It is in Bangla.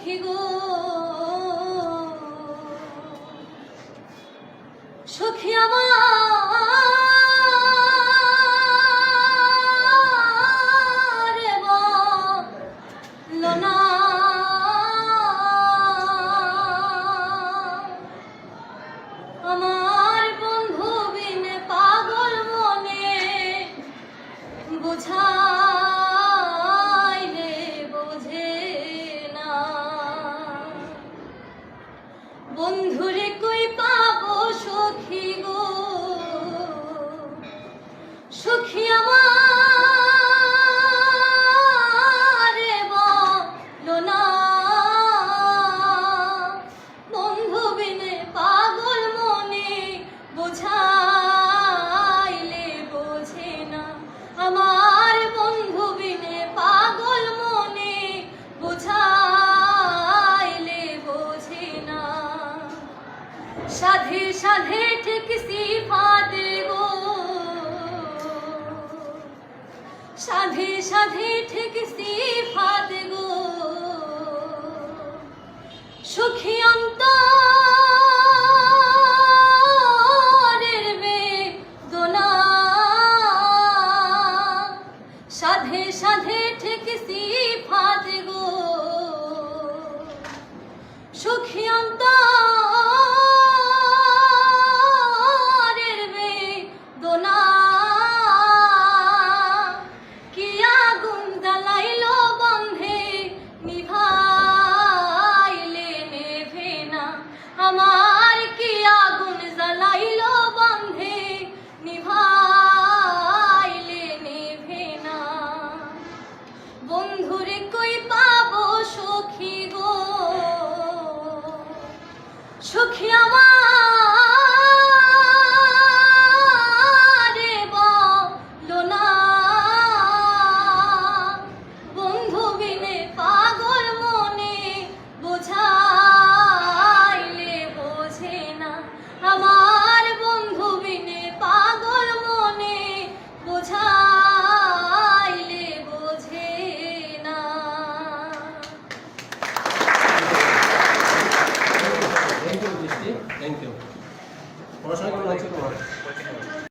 সখী গো সখী আমার বলো না আমার বন্ধু বিনে পাগল মনে বুঝাইলে বোঝে না বন্ধুরে কই পাবো সখী গো সখী আমার বলো না বন্ধু বিনে পাগল মনে বুঝাইলে বোঝে না আমার বন্ধু বিনে পাগল মনে বুঝাইলে বোঝে না সাধে সাধে ঠেকসি ফাঁদে গো সাধে সাধে ঠেকসি ফাঁদে গো